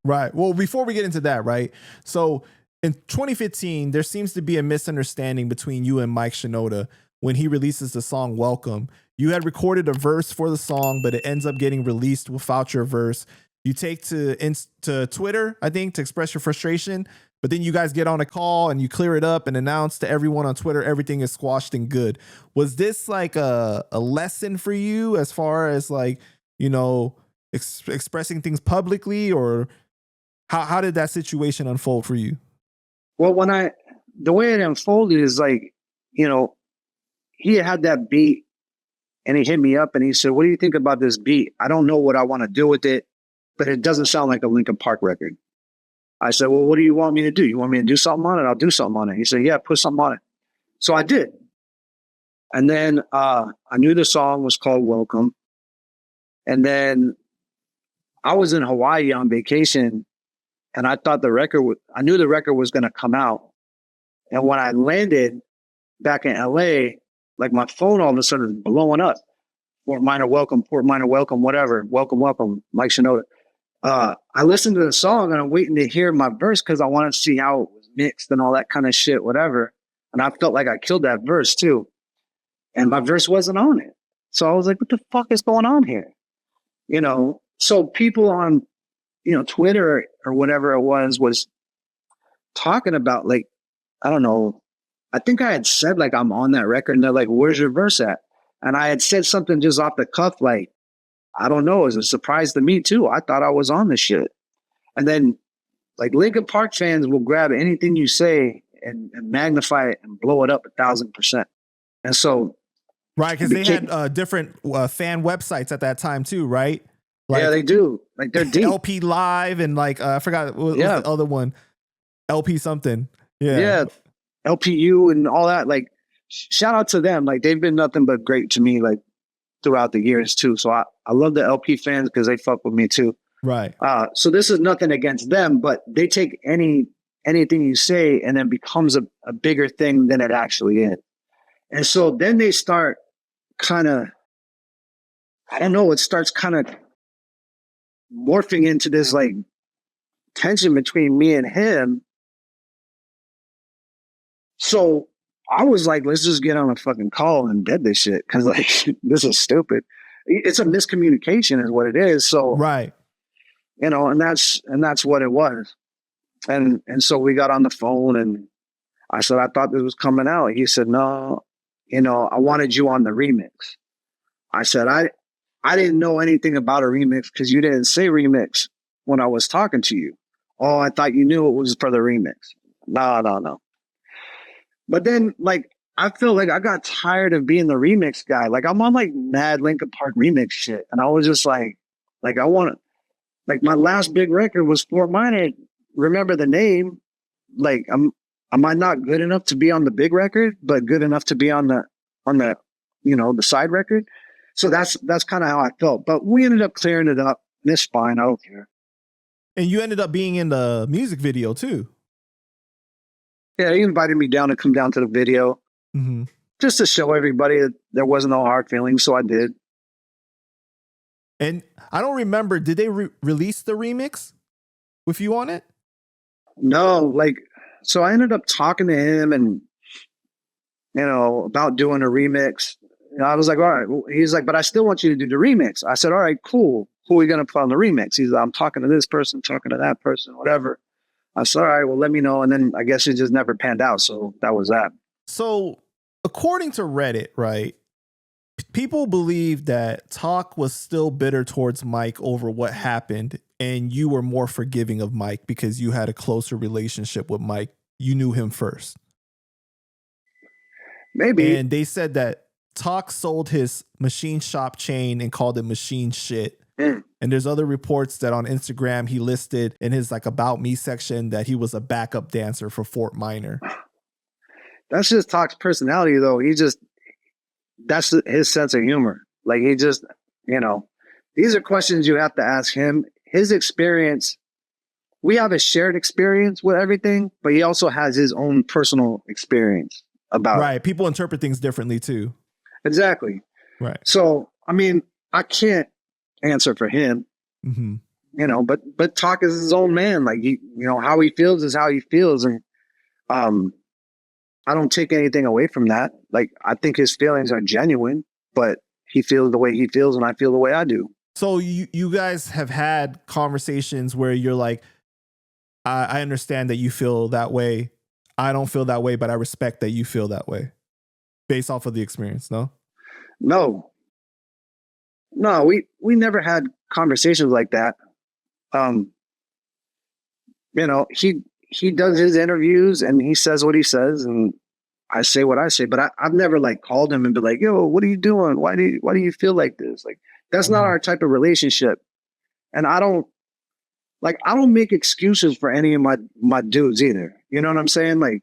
Right. Well, before we get into that, right? So in 2015, there seems to be a misunderstanding between you and Mike Shinoda when he releases the song Welcome. You had recorded a verse for the song, but it ends up getting released without your verse. You take to Twitter, I think, to express your frustration, but then you guys get on a call and you clear it up and announce to everyone on Twitter everything is squashed and good. Was this like a lesson for you as far as like, you know, expressing things publicly, or how did that situation unfold for you? Well, the way it unfolded is like, you know, he had that beat and he hit me up and he said, "What do you think about this beat? I don't know what I want to do with it, but it doesn't sound like a Linkin Park record." I said, "Well, what do you want me to do? You want me to do something on it? I'll do something on it." He said, "Yeah, put something on it." So I did. And then I knew the song was called Welcome. And then I was in Hawaii on vacation and I thought I knew the record was going to come out. And when I landed back in LA, like my phone all of a sudden is blowing up. Fort Minor Welcome, whatever. Welcome, Mike Shinoda. I listened to the song and I'm waiting to hear my verse because I wanted to see how it was mixed and all that kind of shit, whatever. And I felt like I killed that verse too. And my verse wasn't on it. So I was like, what the fuck is going on here? You know, so people on, you know, Twitter or whatever it was talking about like, I don't know, I think I had said like I'm on that record and they're like, where's your verse at? And I had said something just off the cuff like, I don't know, it was a surprise to me too. I thought I was on the shit. And then like Linkin Park fans will grab anything you say and magnify it and blow it up 1,000%. And so, right, because they had different fan websites at that time too, right? Like, yeah, they do. Like they're deep. LP Live and like I forgot what was the other one, LP something. Yeah, LPU and all that. Like, shout out to them. Like they've been nothing but great to me. Like throughout the years too. So I love the LP fans because they fuck with me too. Right. So this is nothing against them, but they take anything you say and then becomes a bigger thing than it actually is. And so then they start kind of, I don't know, it starts kind of morphing into this like tension between me and him. So I was like, let's just get on a fucking call and dead this shit. Cause like, this is stupid. It's a miscommunication is what it is. So, right. You know, and that's what it was. And so we got on the phone and I said, I thought this was coming out. He said, no, you know, I wanted you on the remix. I said, I didn't know anything about a remix because you didn't say remix when I was talking to you. Oh, I thought you knew it was for the remix. No. But then, like, I feel like I got tired of being the remix guy. Like, I'm on, like, mad Linkin Park remix shit. And I was just like I want to, like, my last big record was Fort Minor. Remember the name. Like, am I not good enough to be on the big record, but good enough to be on the, you know, the side record? So that's kind of how I felt. But we ended up clearing it up. And it's fine. I don't care. And you ended up being in the music video too. Yeah, he invited me down to come down to the video just to show everybody that there wasn't no hard feelings. So I did. And I don't remember, did they release the remix with you on it? No, like, so I ended up talking to him and, you know, about doing a remix. And I was like, all right. Well, he's like, but I still want you to do the remix. I said, all right, cool. Who are we going to put on the remix? He's like, I'm talking to this person, talking to that person, whatever. I said, all right, well, let me know. And then I guess it just never panned out. So that was that. So according to Reddit, right, people believe that Talk was still bitter towards Mike over what happened. And you were more forgiving of Mike because you had a closer relationship with Mike. You knew him first. Maybe. And they said that Talk sold his machine shop chain and called it machine shit. And there's other reports that on Instagram he listed in his like about me section that he was a backup dancer for Fort Minor. That's just Talk's personality though. That's his sense of humor. Like he just, you know, these are questions you have to ask him. His experience, we have a shared experience with everything, but he also has his own personal experience about it. People interpret things differently too. Exactly. Right. So, I mean, I can't answer for him, but Talk is his own man. Like how he feels is how he feels, and um, I don't take anything away from that. Like I think his feelings are genuine, but he feels the way he feels, and I feel the way I do. So you guys have had conversations where you're like, I understand that you feel that way. I don't feel that way, but I respect that you feel that way, based off of the experience. No. No, no, we never had conversations like that. Um, he does his interviews and he says what he says, and I say what I say. But I've never like called him and be like, "Yo, what are you doing? Why do you feel like this?" Like that's not our type of relationship. And I don't make excuses for any of my dudes either. You know what I'm saying? Like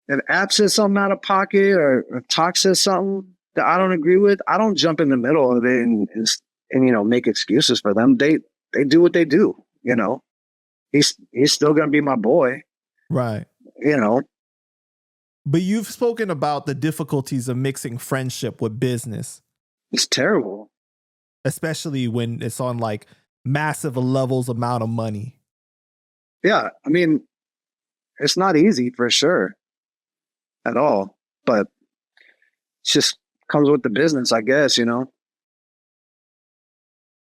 if App says something out of pocket or if Talk says something that I don't agree with, I don't jump in the middle of it and make excuses for them. They do what they do. He's still gonna be my boy. Right. But you've spoken about the difficulties of mixing friendship with business. It's terrible. Especially when it's on like massive levels amount of money. Yeah. I mean, it's not easy for sure at all, but it just comes with the business, I guess,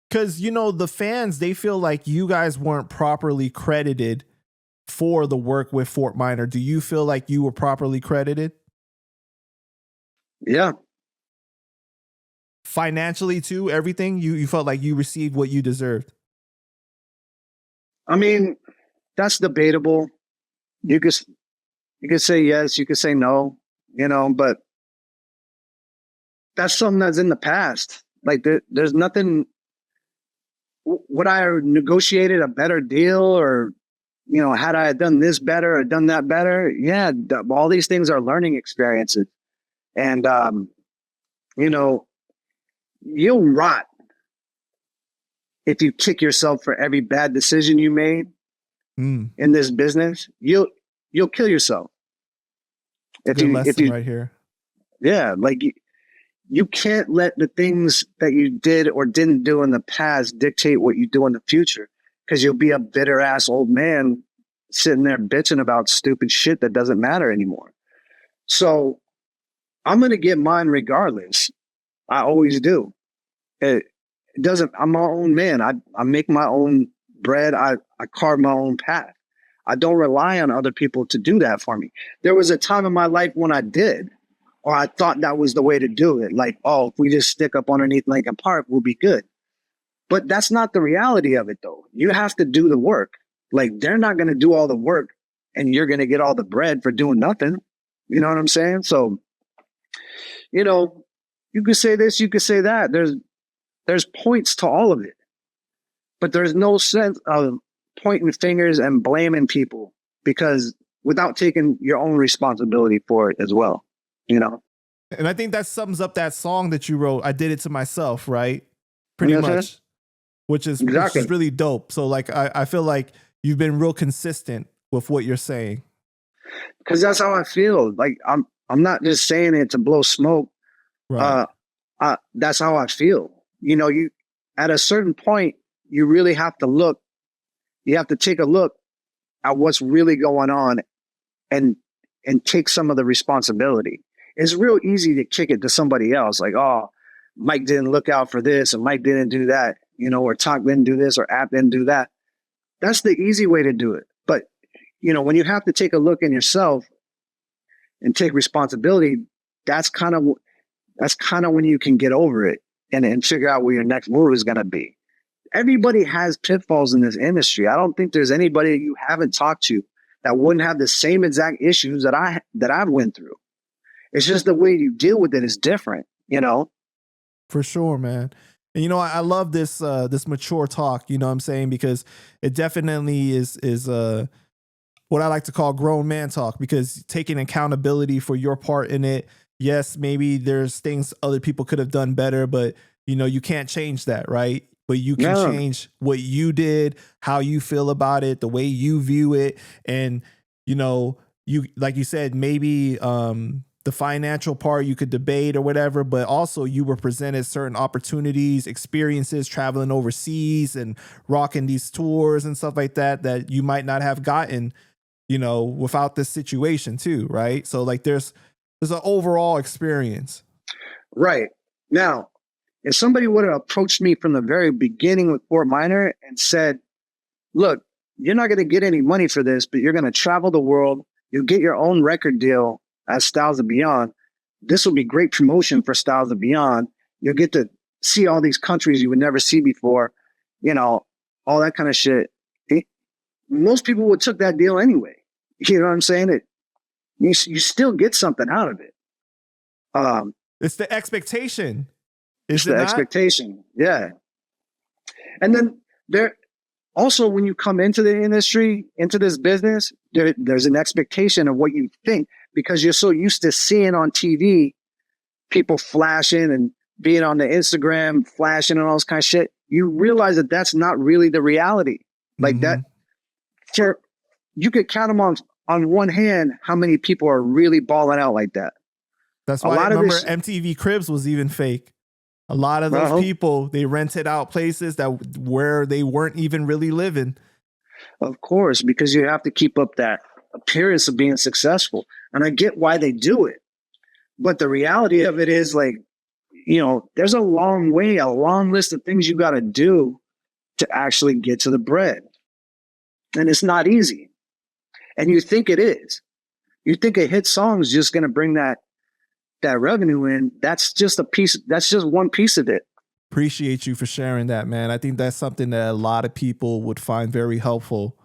Because, the fans, they feel like you guys weren't properly credited for the work with Fort Minor. Do you feel like you were properly credited? Yeah. Financially too, everything? You felt like you received what you deserved? I mean, that's debatable. You could say yes, you could say no, but that's something that's in the past. Like there's nothing. Would I have negotiated a better deal, or had I done this better or done that better? Yeah, all these things are learning experiences, and you'll rot if you kick yourself for every bad decision you made in this business. You'll kill yourself. Good lesson right here. Yeah, like you can't let the things that you did or didn't do in the past dictate what you do in the future, because you'll be a bitter ass old man sitting there bitching about stupid shit that doesn't matter anymore. So I'm going to get mine regardless. I always do. It doesn't, I'm my own man. I make my own bread. I carve my own path. I don't rely on other people to do that for me. There was a time in my life when I did, or I thought that was the way to do it. Like, oh, if we just stick up underneath Lincoln Park, we'll be good. But that's not the reality of it, though. You have to do the work. Like, they're not going to do all the work and you're going to get all the bread for doing nothing. You know what I'm saying? So, you could say this, you could say that. There's points to all of it. But there's no sense of pointing fingers and blaming people, because without taking your own responsibility for it as well. And I think that sums up that song that you wrote. I did it to myself, right? Pretty much, which is really dope. So like, I feel like you've been real consistent with what you're saying. Cause that's how I feel. Like I'm not just saying it to blow smoke. Right. That's how I feel. You at a certain point, you really have to look. You have to take a look at what's really going on and take some of the responsibility. It's real easy to kick it to somebody else. Like, oh, Mike didn't look out for this, and Mike didn't do that, or Talk didn't do this, or App didn't do that. That's the easy way to do it. But, when you have to take a look in yourself and take responsibility, that's kind of when you can get over it and figure out where your next move is going to be. Everybody has pitfalls in this industry. I don't think there's anybody you haven't talked to that wouldn't have the same exact issues that I've went through. It's just the way you deal with it is different, For sure, man. And I love this this mature talk, you know what I'm saying? Because it definitely is what I like to call grown man talk, because taking accountability for your part in it. Yes, maybe there's things other people could have done better, but you can't change that, right? But you can change what you did, how you feel about it, the way you view it. And, you like you said, maybe the financial part you could debate or whatever, but also you were presented certain opportunities, experiences, traveling overseas and rocking these tours and stuff like that, that you might not have gotten, you know, without this situation too. Right. So like there's an overall experience. Right. Now, if somebody would have approached me from the very beginning with Fort Minor and said, look, you're not going to get any money for this, but you're going to travel the world. You'll get your own record deal as Styles of Beyond. This will be great promotion for Styles of Beyond. You'll get to see all these countries you would never see before, you know, all that kind of shit. Most people would took that deal anyway. You know what I'm saying? You still get something out of it. It's the expectation. It's the expectation. Yeah. And then also, when you come into the industry, into this business, there's an expectation of what you think, because you're so used to seeing on TV people flashing and being on the Instagram, flashing and all this kind of shit. You realize that that's not really the reality. Like that, you could count them on one hand how many people are really balling out like that. That's why I remember MTV Cribs was even fake. A lot of those people, they rented out places where they weren't even really living. Of course, because you have to keep up that appearance of being successful. And I get why they do it. But the reality of it is, like, you know, there's a long list of things you got to do to actually get to the bread. And it's not easy. And you think it is. You think a hit song is just going to bring that revenue in. That's just one piece of it. Appreciate you for sharing that, man. I think that's something that a lot of people would find very helpful.